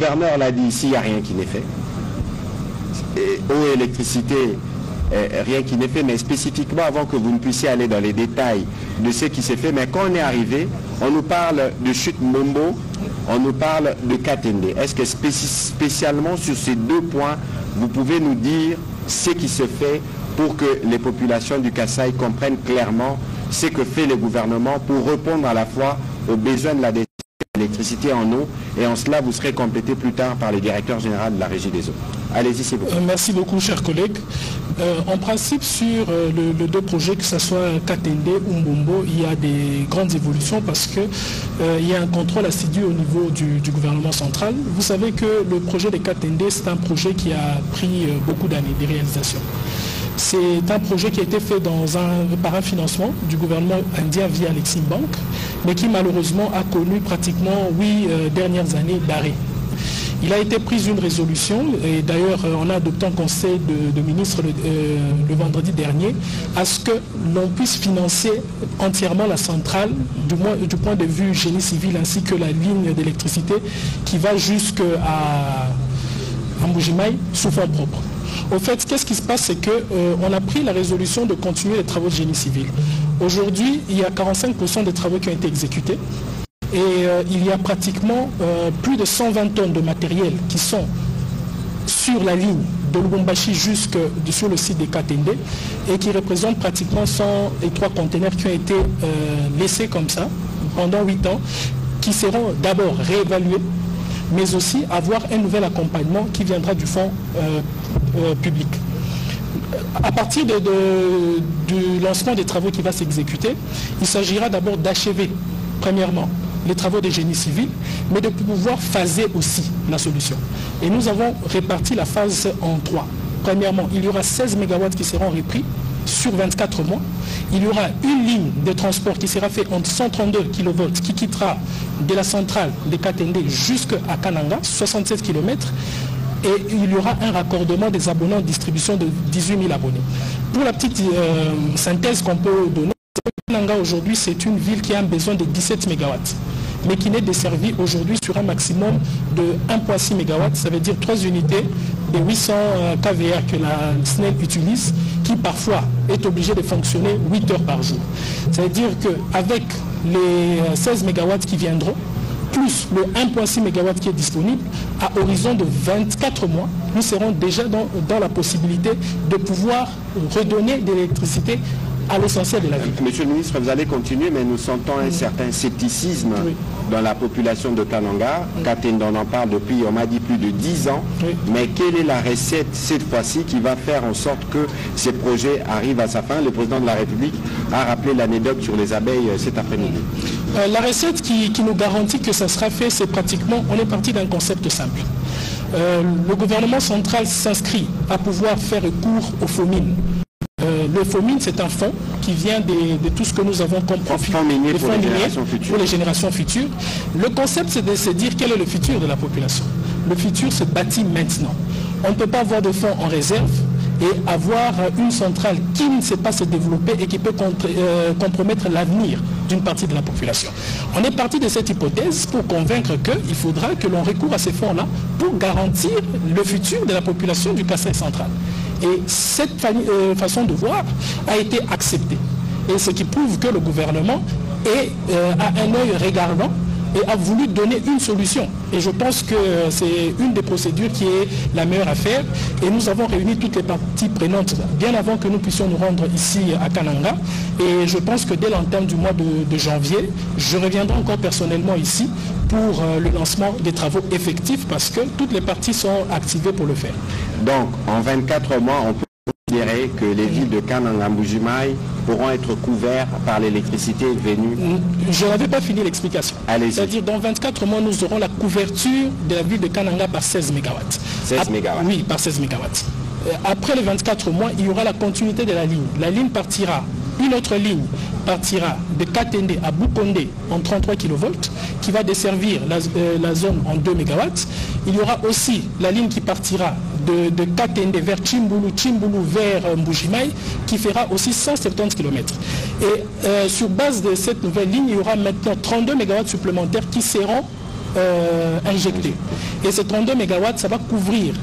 gouverneur l'a dit ici, il n'y a rien qui n'est fait. Eau et électricité, rien qui n'est fait, mais spécifiquement, avant que vous ne puissiez aller dans les détails de ce qui s'est fait, mais quand on est arrivé, on nous parle de chute Mombo, on nous parle de Katende. Est-ce que spécialement sur ces deux points, vous pouvez nous dire ce qui se fait pour que les populations du Kasaï comprennent clairement ce que fait le gouvernement pour répondre à la fois aux besoins de l'électricité en eau, et en cela vous serez complété plus tard par le directeur général de la Régie des eaux. Allez-y, s'il vous plaît. Merci beaucoup, chers collègues. En principe, sur les deux projets, que ce soit Katende ou Mbombo, il y a des grandes évolutions parce qu'il y a un contrôle assidu au niveau du gouvernement central. Vous savez que le projet de Katende, c'est un projet qui a pris beaucoup d'années de réalisation. C'est un projet qui a été fait par un financement du gouvernement indien via l'Exim Bank, mais qui malheureusement a connu pratiquement 8 dernières années d'arrêt. Il a été pris une résolution, et d'ailleurs on a adopté un conseil de ministres le vendredi dernier, à ce que l'on puisse financer entièrement la centrale, du point de vue génie civil, ainsi que la ligne d'électricité qui va jusqu'à Mbujimaï sous fonds propres. Au fait, qu'est-ce qui se passe, c'est qu'on a pris la résolution de continuer les travaux de génie civil. Aujourd'hui, il y a 45% des travaux qui ont été exécutés. Et il y a pratiquement plus de 120 tonnes de matériel qui sont sur la ligne de Lubumbashi jusque sur le site de Katende et qui représentent pratiquement 103 conteneurs qui ont été laissés comme ça pendant 8 ans, qui seront d'abord réévalués, mais aussi avoir un nouvel accompagnement qui viendra du fonds public. À partir du lancement des travaux qui va s'exécuter, il s'agira d'abord d'achever, premièrement, les travaux de génie civil, mais de pouvoir phaser aussi la solution. Et nous avons réparti la phase en 3. Premièrement, il y aura 16 MW qui seront repris sur 24 mois. Il y aura une ligne de transport qui sera faite entre 132 kV qui quittera de la centrale de Katende jusqu'à Kananga, 67 km. Et il y aura un raccordement des abonnés en distribution de 18 000 abonnés. Pour la petite synthèse qu'on peut donner, Kananga aujourd'hui c'est une ville qui a un besoin de 17 MW, mais qui n'est desservie aujourd'hui sur un maximum de 1,6 MW, ça veut dire 3 unités de 800 kVA que la SNEL utilise, qui parfois est obligée de fonctionner 8 heures par jour. Ça veut dire qu'avec les 16 MW qui viendront, plus le 1,6 MW qui est disponible, à horizon de 24 mois, nous serons déjà dans la possibilité de pouvoir redonner de l'électricité à l'essentiel de la ville. Monsieur le ministre, vous allez continuer, mais nous sentons un certain scepticisme dans la population de Kananga. Katende, on en parle depuis, on m'a dit, plus de 10 ans. Mais quelle est la recette cette fois-ci qui va faire en sorte que ces projets arrivent à sa fin? Le président de la République a rappelé l'anecdote sur les abeilles cet après-midi. La recette qui nous garantit que ça sera fait, c'est pratiquement, on est parti d'un concept simple. Le gouvernement central s'inscrit à pouvoir faire recours au FOMIN. Le FOMIN, c'est un fonds qui vient de tout ce que nous avons comme profit, des fonds miniers pour les générations futures. Le concept, c'est de se dire quel est le futur de la population. Le futur se bâtit maintenant. On ne peut pas avoir de fonds en réserve et avoir une centrale qui ne sait pas se développer et qui peut compromettre l'avenir d'une partie de la population. On est parti de cette hypothèse pour convaincre qu'il faudra que l'on recourt à ces fonds-là pour garantir le futur de la population du Kasaï central. Et cette façon de voir a été acceptée. Et ce qui prouve que le gouvernement a un œil regardant et a voulu donner une solution. Et je pense que c'est une des procédures qui est la meilleure à faire. Et nous avons réuni toutes les parties prenantes bien avant que nous puissions nous rendre ici à Kananga. Et je pense que dès l'entame du mois de janvier, je reviendrai encore personnellement ici pour le lancement des travaux effectifs parce que toutes les parties sont activées pour le faire. Donc, en 24 mois, on peut considérer que les villes de Kananga, Mbujimaï pourront être couverts par l'électricité venue. Je n'avais pas fini l'explication. C'est-à-dire, dans 24 mois, nous aurons la couverture de la ville de Kananga par 16 MW. 16 MW. Oui, par 16 MW. Après les 24 mois, il y aura la continuité de la ligne. La ligne partira, une autre ligne partira de Katende à Bukonde en 33 kV qui va desservir la zone en 2 MW. Il y aura aussi la ligne qui partira de Katende vers Chimbulu vers Mbujimaï qui fera aussi 170 km. Et sur base de cette nouvelle ligne, il y aura maintenant 32 MW supplémentaires qui seront injectés. Et ces 32 MW, ça va couvrir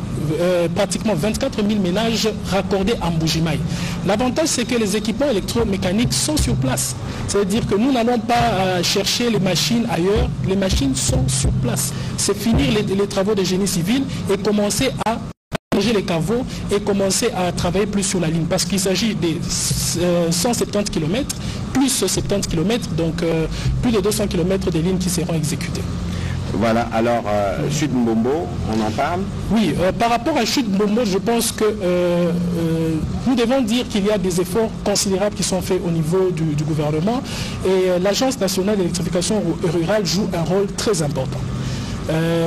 pratiquement 24 000 ménages raccordés à Mbujimaï. L'avantage, c'est que les équipements électromécaniques sont sur place. C'est-à-dire que nous n'allons pas chercher les machines ailleurs, les machines sont sur place. C'est finir les travaux de génie civil et commencer à changer les caveaux et commencer à travailler plus sur la ligne. Parce qu'il s'agit des 170 km, plus 70 km, donc plus de 200 km de lignes qui seront exécutées. Voilà, alors Chute Mbombo, on en parle? Oui, par rapport à Chute Mbombo, je pense que nous devons dire qu'il y a des efforts considérables qui sont faits au niveau du gouvernement et l'Agence nationale d'électrification rurale joue un rôle très important.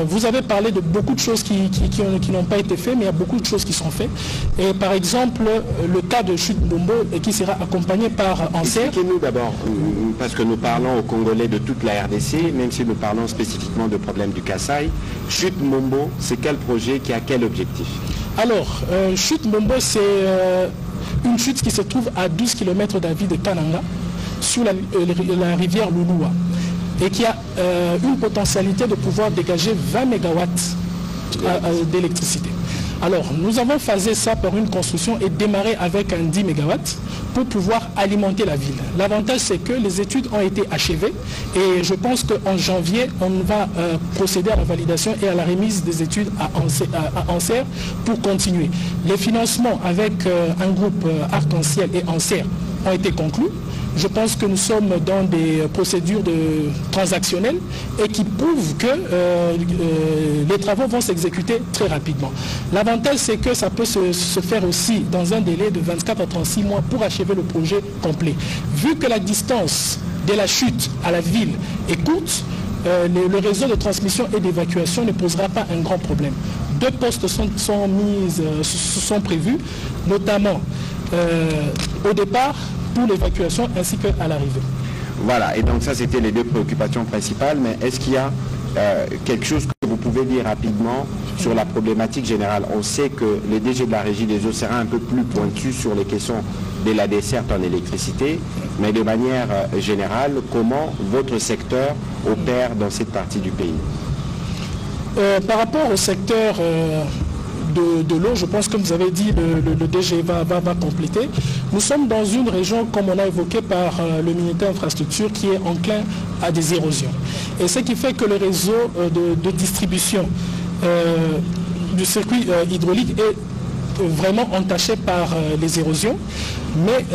Vous avez parlé de beaucoup de choses qui n'ont pas été faites, mais il y a beaucoup de choses qui sont faites. Et par exemple, le cas de Chute Mbombo qui sera accompagné par ANSER. Expliquez-nous d'abord, parce que nous parlons aux Congolais de toute la RDC, même si nous parlons spécifiquement de problèmes du Kasaï. Chute Mbombo, c'est quel projet qui a quel objectif? Alors, Chute Mbombo, c'est une chute qui se trouve à 12 km de la ville de Kananga, sur la rivière Louloua, et qui a une potentialité de pouvoir dégager 20 MW d'électricité. Alors, nous avons phasé ça par une construction et démarré avec un 10 MW pour pouvoir alimenter la ville. L'avantage, c'est que les études ont été achevées et je pense qu'en janvier, on va procéder à la validation et à la remise des études à ANSER pour continuer. Les financements avec un groupe Arc-en-Ciel et ANSER ont été conclus. Je pense que nous sommes dans des procédures transactionnelles et qui prouvent que les travaux vont s'exécuter très rapidement. L'avantage, c'est que ça peut se faire aussi dans un délai de 24 à 36 mois pour achever le projet complet. Vu que la distance de la chute à la ville est courte, le réseau de transmission et d'évacuation ne posera pas un grand problème. 2 postes sont prévus, notamment au départ, pour l'évacuation ainsi qu'à l'arrivée. Voilà, et donc ça c'était les 2 préoccupations principales, mais est-ce qu'il y a quelque chose que vous pouvez dire rapidement sur la problématique générale? On sait que le DG de la Régie des eaux sera un peu plus pointu sur les questions de la desserte en électricité, mais de manière générale, comment votre secteur opère dans cette partie du pays? Par rapport au secteur de l'eau, je pense que vous avez dit, le DG va compléter. Nous sommes dans une région, comme on a évoqué par le ministère Infrastructure, qui est enclin à des érosions. Et ce qui fait que le réseau de distribution du circuit hydraulique est vraiment entaché par les érosions. Mais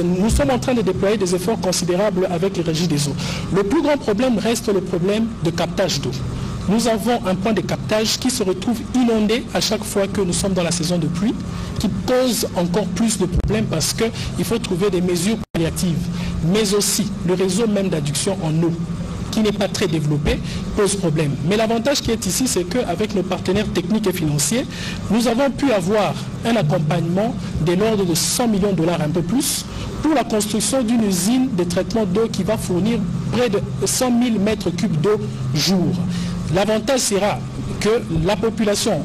nous sommes en train de déployer des efforts considérables avec les régies des eaux. Le plus grand problème reste le problème de captage d'eau. Nous avons un point de captage qui se retrouve inondé à chaque fois que nous sommes dans la saison de pluie, qui pose encore plus de problèmes parce qu'il faut trouver des mesures palliatives. Mais aussi, le réseau même d'adduction en eau, qui n'est pas très développé, pose problème. Mais l'avantage qui est ici, c'est qu'avec nos partenaires techniques et financiers, nous avons pu avoir un accompagnement de l'ordre de 100 millions de dollars, un peu plus, pour la construction d'une usine de traitement d'eau qui va fournir près de 100 000 mètres cubes d'eau jour. L'avantage sera que la population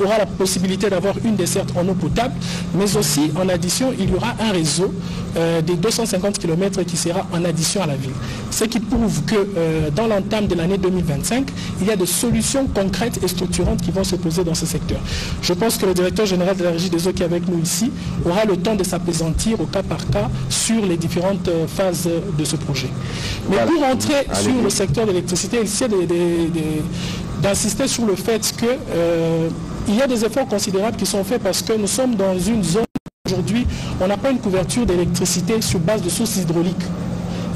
aura la possibilité d'avoir une desserte en eau potable, mais aussi en addition, il y aura un réseau des 250 km qui sera en addition à la ville. Ce qui prouve que dans l'entame de l'année 2025, il y a des solutions concrètes et structurantes qui vont se poser dans ce secteur. Je pense que le directeur général de la Régie des eaux qui est avec nous ici aura le temps de s'apaisantir au cas par cas sur les différentes phases de ce projet. Mais voilà, pour rentrer sur le secteur de l'électricité, il essaie d'insister sur le fait que il y a des efforts considérables qui sont faits parce que nous sommes dans une zone où aujourd'hui on n'a pas une couverture d'électricité sur base de sources hydrauliques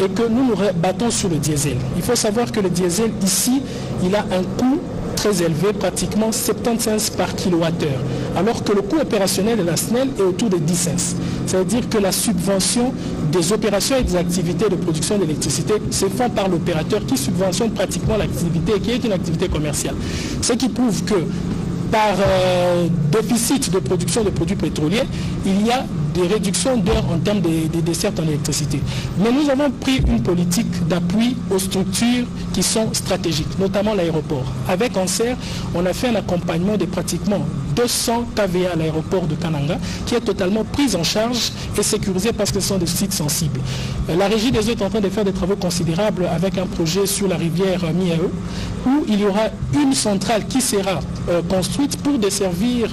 et que nous nous battons sur le diesel. Il faut savoir que le diesel ici, il a un coût très élevé, pratiquement 70 cents par kilowattheure, alors que le coût opérationnel de la SNEL est autour de 10 cents. C'est-à-dire que la subvention des opérations et des activités de production d'électricité se font par l'opérateur qui subventionne pratiquement l'activité qui est une activité commerciale. Ce qui prouve que par déficit de production de produits pétroliers, il y a réductions d'heures en termes de dessertes en électricité. Mais nous avons pris une politique d'appui aux structures qui sont stratégiques, notamment l'aéroport. Avec ANSER, on a fait un accompagnement de pratiquement 200 KVA à l'aéroport de Kananga, qui est totalement prise en charge et sécurisée parce que ce sont des sites sensibles. La régie des eaux est en train de faire des travaux considérables avec un projet sur la rivière Miae, où il y aura une centrale qui sera construite pour desservir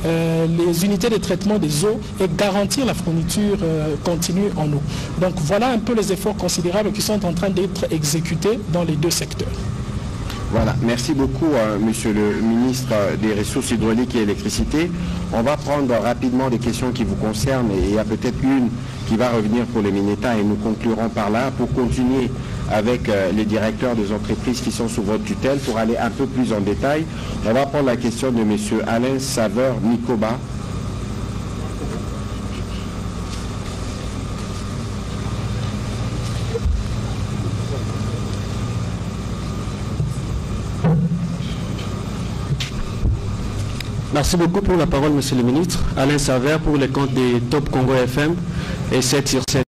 les unités de traitement des eaux et garantir la fourniture continue en eau. Donc voilà un peu les efforts considérables qui sont en train d'être exécutés dans les deux secteurs. Voilà, merci beaucoup Monsieur le ministre des Ressources hydrauliques et électricité. On va prendre rapidement des questions qui vous concernent et il y a peut-être une qui va revenir pour le Mineta et nous conclurons par là pour continuer avec les directeurs des entreprises qui sont sous votre tutelle pour aller un peu plus en détail. On va prendre la question de Monsieur Alain Saveur-Nikoba. Merci beaucoup pour la parole, Monsieur le ministre. Alain Saveur pour les comptes des Top Congo FM et 7 sur 7.